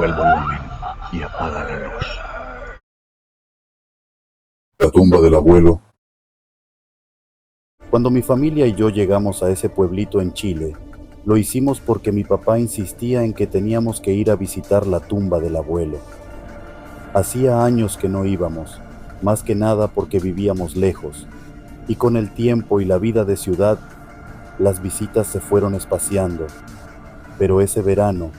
nuevo el volumen y apaga la luz. La tumba del abuelo. Cuando mi familia y yo llegamos a ese pueblito en Chile, lo hicimos porque mi papá insistía en que teníamos que ir a visitar la tumba del abuelo. Hacía años que no íbamos, más que nada porque vivíamos lejos, y con el tiempo y la vida de ciudad, las visitas se fueron espaciando. Pero ese verano,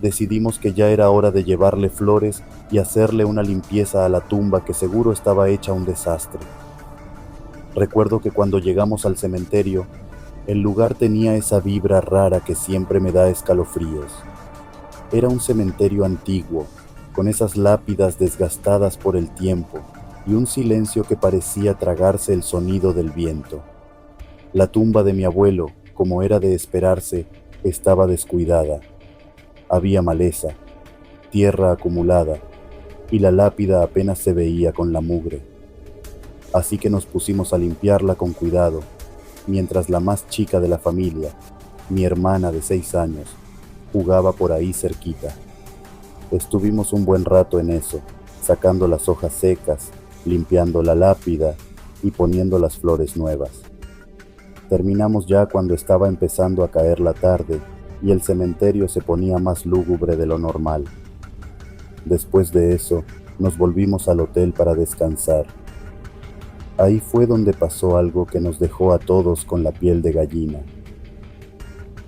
decidimos que ya era hora de llevarle flores y hacerle una limpieza a la tumba que seguro estaba hecha un desastre. Recuerdo que cuando llegamos al cementerio, el lugar tenía esa vibra rara que siempre me da escalofríos. Era un cementerio antiguo, con esas lápidas desgastadas por el tiempo y un silencio que parecía tragarse el sonido del viento. La tumba de mi abuelo, como era de esperarse, estaba descuidada. Había maleza, tierra acumulada, y la lápida apenas se veía con la mugre. Así que nos pusimos a limpiarla con cuidado, mientras la más chica de la familia, mi hermana de 6 años, jugaba por ahí cerquita. Estuvimos un buen rato en eso, sacando las hojas secas, limpiando la lápida y poniendo las flores nuevas. Terminamos ya cuando estaba empezando a caer la tarde y el cementerio se ponía más lúgubre de lo normal. Después de eso, nos volvimos al hotel para descansar. Ahí fue donde pasó algo que nos dejó a todos con la piel de gallina.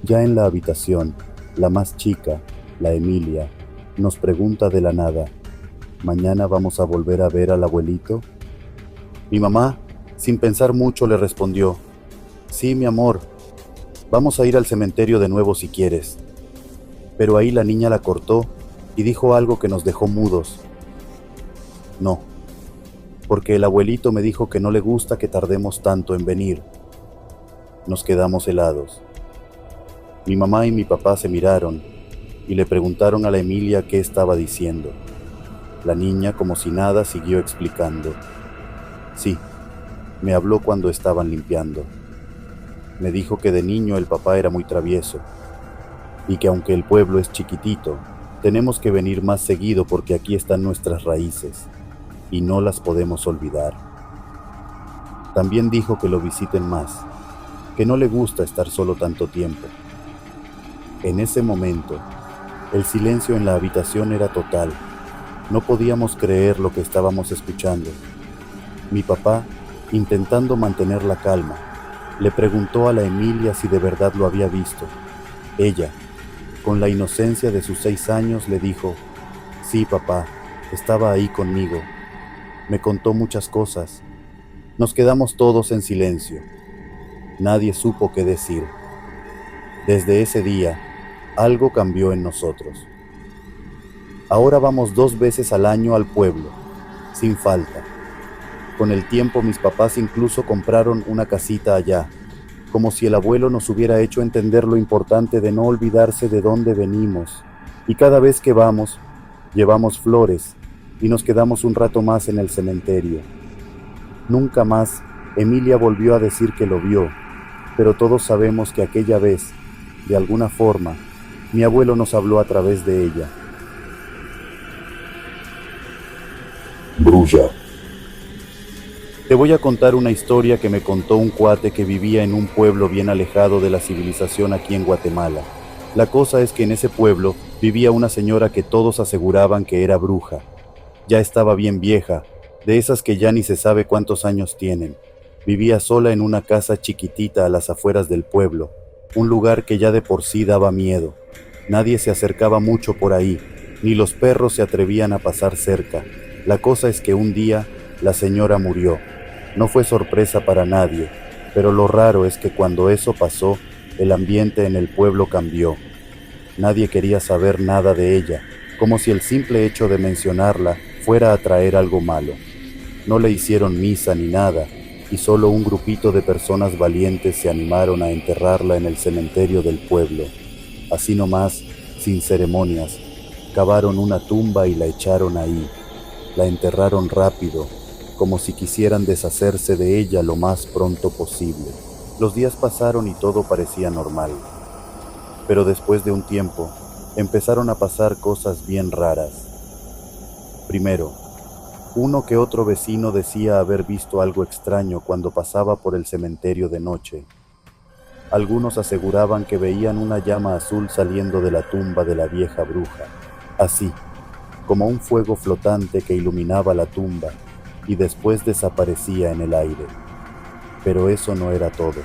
Ya en la habitación, la más chica, la Emilia, nos pregunta de la nada: ¿mañana vamos a volver a ver al abuelito? Mi mamá, sin pensar mucho, le respondió: sí, mi amor, vamos a ir al cementerio de nuevo si quieres. Pero ahí la niña la cortó y dijo algo que nos dejó mudos. No, porque el abuelito me dijo que no le gusta que tardemos tanto en venir. Nos quedamos helados. Mi mamá y mi papá se miraron y le preguntaron a la Emilia qué estaba diciendo. La niña, como si nada, siguió explicando. Sí, me habló cuando estaban limpiando. Me dijo que de niño el papá era muy travieso y que aunque el pueblo es chiquitito, tenemos que venir más seguido porque aquí están nuestras raíces y no las podemos olvidar. También dijo que lo visiten más, que no le gusta estar solo tanto tiempo. En ese momento, el silencio en la habitación era total. No podíamos creer lo que estábamos escuchando. Mi papá, intentando mantener la calma, le preguntó a la Emilia si de verdad lo había visto. Ella, con la inocencia de sus 6 años, le dijo: sí, papá, estaba ahí conmigo. Me contó muchas cosas. Nos quedamos todos en silencio. Nadie supo qué decir. Desde ese día, algo cambió en nosotros. Ahora vamos 2 veces al año al pueblo, sin falta. Con el tiempo mis papás incluso compraron una casita allá, como si el abuelo nos hubiera hecho entender lo importante de no olvidarse de dónde venimos. Y cada vez que vamos, llevamos flores y nos quedamos un rato más en el cementerio. Nunca más Emilia volvió a decir que lo vio, pero todos sabemos que aquella vez, de alguna forma, mi abuelo nos habló a través de ella. Brulla. Te voy a contar una historia que me contó un cuate que vivía en un pueblo bien alejado de la civilización aquí en Guatemala. La cosa es que en ese pueblo vivía una señora que todos aseguraban que era bruja. Ya estaba bien vieja, de esas que ya ni se sabe cuántos años tienen. Vivía sola en una casa chiquitita a las afueras del pueblo, un lugar que ya de por sí daba miedo. Nadie se acercaba mucho por ahí, ni los perros se atrevían a pasar cerca. La cosa es que un día la señora murió. No fue sorpresa para nadie, pero lo raro es que cuando eso pasó, el ambiente en el pueblo cambió. Nadie quería saber nada de ella, como si el simple hecho de mencionarla fuera a traer algo malo. No le hicieron misa ni nada, y solo un grupito de personas valientes se animaron a enterrarla en el cementerio del pueblo. Así nomás, sin ceremonias, cavaron una tumba y la echaron ahí. La enterraron rápido, como si quisieran deshacerse de ella lo más pronto posible. Los días pasaron y todo parecía normal. Pero después de un tiempo, empezaron a pasar cosas bien raras. Primero, uno que otro vecino decía haber visto algo extraño cuando pasaba por el cementerio de noche. Algunos aseguraban que veían una llama azul saliendo de la tumba de la vieja bruja, así, como un fuego flotante que iluminaba la tumba y después desaparecía en el aire. Pero eso no era todo.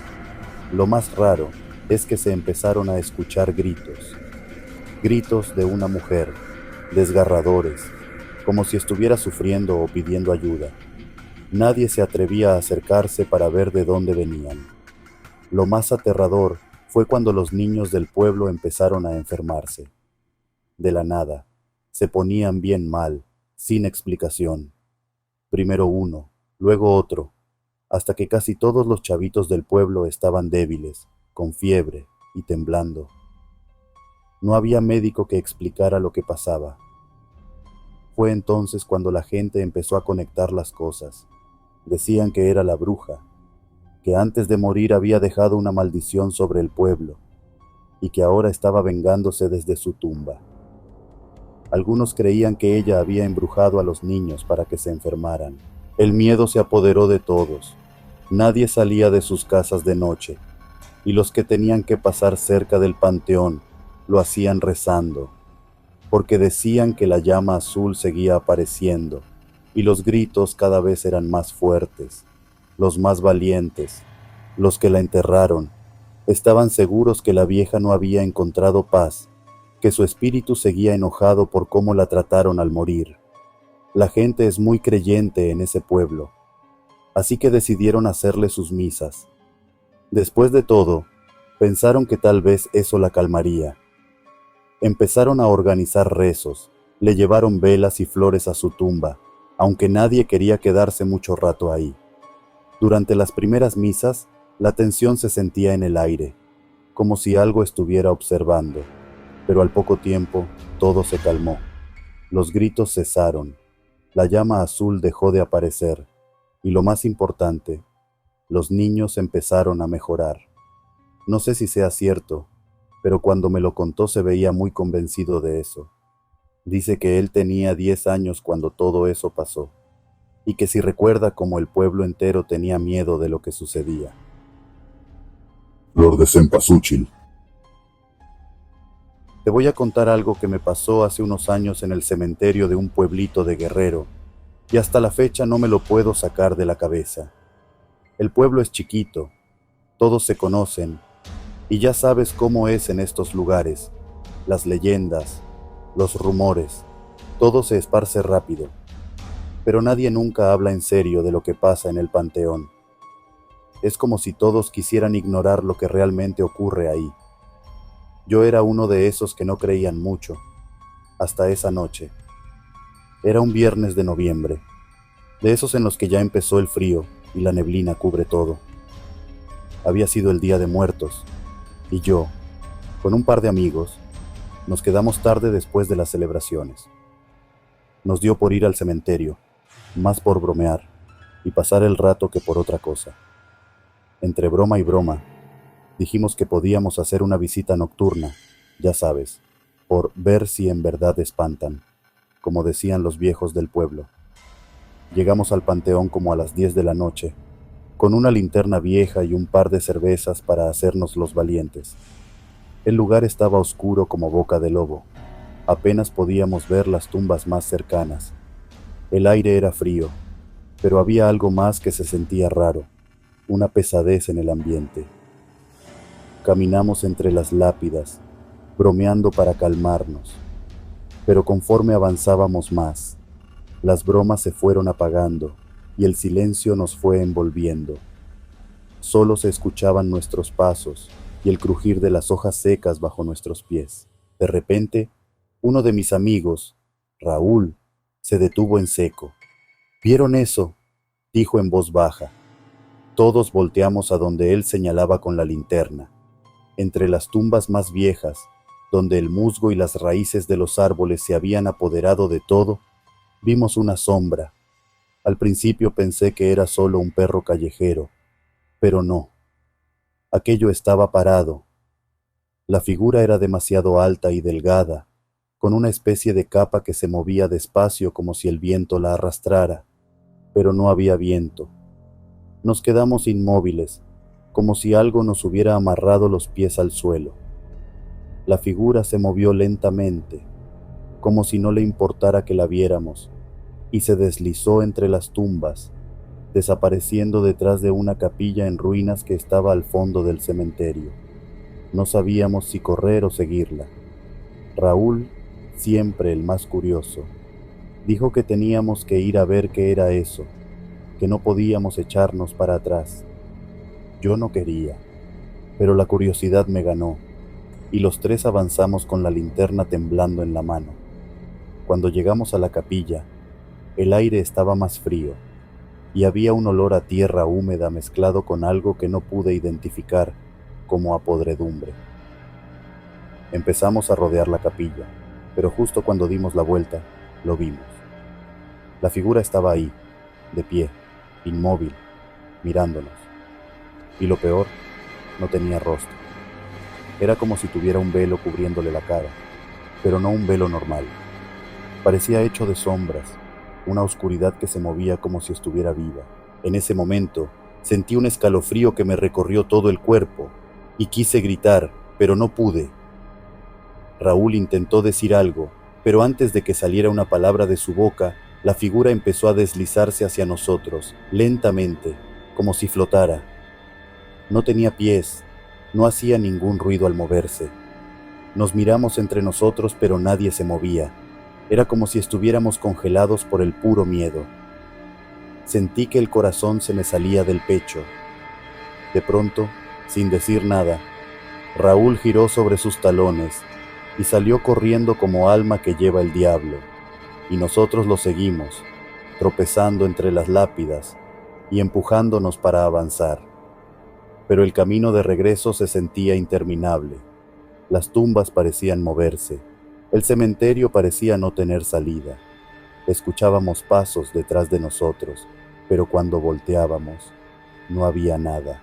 Lo más raro es que se empezaron a escuchar gritos. Gritos de una mujer, desgarradores, como si estuviera sufriendo o pidiendo ayuda. Nadie se atrevía a acercarse para ver de dónde venían. Lo más aterrador fue cuando los niños del pueblo empezaron a enfermarse. De la nada, se ponían bien mal, sin explicación. Primero uno, luego otro, hasta que casi todos los chavitos del pueblo estaban débiles, con fiebre y temblando. No había médico que explicara lo que pasaba. Fue entonces cuando la gente empezó a conectar las cosas. Decían que era la bruja, que antes de morir había dejado una maldición sobre el pueblo y que ahora estaba vengándose desde su tumba. Algunos creían que ella había embrujado a los niños para que se enfermaran. El miedo se apoderó de todos. Nadie salía de sus casas de noche, y los que tenían que pasar cerca del panteón lo hacían rezando, porque decían que la llama azul seguía apareciendo, y los gritos cada vez eran más fuertes. Los más valientes, los que la enterraron, estaban seguros que la vieja no había encontrado paz, que su espíritu seguía enojado por cómo la trataron al morir. La gente es muy creyente en ese pueblo, así que decidieron hacerle sus misas. Después de todo, pensaron que tal vez eso la calmaría. Empezaron a organizar rezos, le llevaron velas y flores a su tumba, aunque nadie quería quedarse mucho rato ahí. Durante las primeras misas, la tensión se sentía en el aire, como si algo estuviera observando, pero al poco tiempo todo se calmó. Los gritos cesaron, la llama azul dejó de aparecer, y lo más importante, los niños empezaron a mejorar. No sé si sea cierto, pero cuando me lo contó se veía muy convencido de eso. Dice que él tenía 10 años cuando todo eso pasó, y que si recuerda cómo el pueblo entero tenía miedo de lo que sucedía. Lord de Cempasúchil. Te voy a contar algo que me pasó hace unos años en el cementerio de un pueblito de Guerrero, y hasta la fecha no me lo puedo sacar de la cabeza. El pueblo es chiquito, todos se conocen, y ya sabes cómo es en estos lugares, las leyendas, los rumores, todo se esparce rápido, pero nadie nunca habla en serio de lo que pasa en el panteón. Es como si todos quisieran ignorar lo que realmente ocurre ahí. Yo era uno de esos que no creían mucho, hasta esa noche. Era un viernes de noviembre, de esos en los que ya empezó el frío y la neblina cubre todo. Había sido el Día de Muertos, y yo, con un par de amigos, nos quedamos tarde después de las celebraciones. Nos dio por ir al cementerio, más por bromear y pasar el rato que por otra cosa. Entre broma y broma, dijimos que podíamos hacer una visita nocturna, ya sabes, por ver si en verdad espantan, como decían los viejos del pueblo. Llegamos al panteón como a las 10 de la noche, con una linterna vieja y un par de cervezas para hacernos los valientes. El lugar estaba oscuro como boca de lobo. Apenas podíamos ver las tumbas más cercanas. El aire era frío, pero había algo más que se sentía raro, una pesadez en el ambiente. Caminamos entre las lápidas, bromeando para calmarnos, pero conforme avanzábamos más, las bromas se fueron apagando y el silencio nos fue envolviendo. Solo se escuchaban nuestros pasos y el crujir de las hojas secas bajo nuestros pies. De repente, uno de mis amigos, Raúl, se detuvo en seco. ¿Vieron eso?, dijo en voz baja. Todos volteamos a donde él señalaba con la linterna. Entre las tumbas más viejas, donde el musgo y las raíces de los árboles se habían apoderado de todo, vimos una sombra. Al principio pensé que era solo un perro callejero, pero no. Aquello estaba parado. La figura era demasiado alta y delgada, con una especie de capa que se movía despacio como si el viento la arrastrara, pero no había viento. Nos quedamos inmóviles, como si algo nos hubiera amarrado los pies al suelo. La figura se movió lentamente, como si no le importara que la viéramos, y se deslizó entre las tumbas, desapareciendo detrás de una capilla en ruinas que estaba al fondo del cementerio. No sabíamos si correr o seguirla. Raúl, siempre el más curioso, dijo que teníamos que ir a ver qué era eso, que no podíamos echarnos para atrás. Yo no quería, pero la curiosidad me ganó, y los tres avanzamos con la linterna temblando en la mano. Cuando llegamos a la capilla, el aire estaba más frío, y había un olor a tierra húmeda mezclado con algo que no pude identificar como a podredumbre. Empezamos a rodear la capilla, pero justo cuando dimos la vuelta, lo vimos. La figura estaba ahí, de pie, inmóvil, mirándonos. Y lo peor, no tenía rostro. Era como si tuviera un velo cubriéndole la cara, pero no un velo normal. Parecía hecho de sombras, una oscuridad que se movía como si estuviera viva. En ese momento, sentí un escalofrío que me recorrió todo el cuerpo, y quise gritar, pero no pude. Raúl intentó decir algo, pero antes de que saliera una palabra de su boca, la figura empezó a deslizarse hacia nosotros, lentamente, como si flotara. No tenía pies, no hacía ningún ruido al moverse. Nos miramos entre nosotros, pero nadie se movía. Era como si estuviéramos congelados por el puro miedo. Sentí que el corazón se me salía del pecho. De pronto, sin decir nada, Raúl giró sobre sus talones y salió corriendo como alma que lleva el diablo, y nosotros lo seguimos, tropezando entre las lápidas y empujándonos para avanzar. Pero el camino de regreso se sentía interminable. Las tumbas parecían moverse, el cementerio parecía no tener salida. Escuchábamos pasos detrás de nosotros, pero cuando volteábamos, no había nada.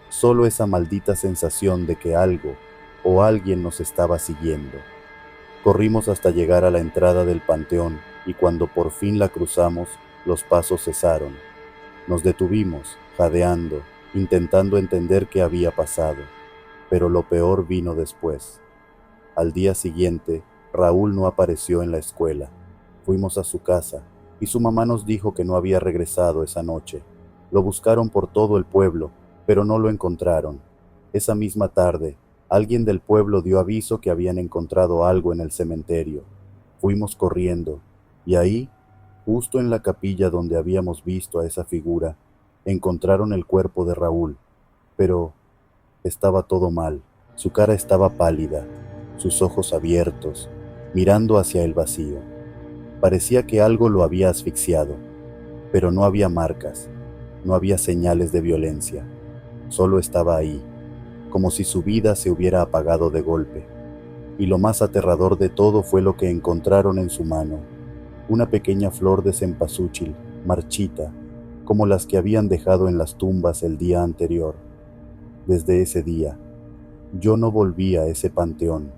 Solo esa maldita sensación de que algo o alguien nos estaba siguiendo. Corrimos hasta llegar a la entrada del panteón y cuando por fin la cruzamos, los pasos cesaron. Nos detuvimos, jadeando, intentando entender qué había pasado, pero lo peor vino después. Al día siguiente, Raúl no apareció en la escuela. Fuimos a su casa y su mamá nos dijo que no había regresado esa noche. Lo buscaron por todo el pueblo, pero no lo encontraron. Esa misma tarde, alguien del pueblo dio aviso que habían encontrado algo en el cementerio. Fuimos corriendo, y ahí, justo en la capilla donde habíamos visto a esa figura, encontraron el cuerpo de Raúl, pero estaba todo mal. Su cara estaba pálida, sus ojos abiertos, mirando hacia el vacío. Parecía que algo lo había asfixiado, pero no había marcas, no había señales de violencia. Solo estaba ahí, como si su vida se hubiera apagado de golpe. Y lo más aterrador de todo fue lo que encontraron en su mano, una pequeña flor de cempasúchil, marchita, como las que habían dejado en las tumbas el día anterior. Desde ese día, yo no volví a ese panteón.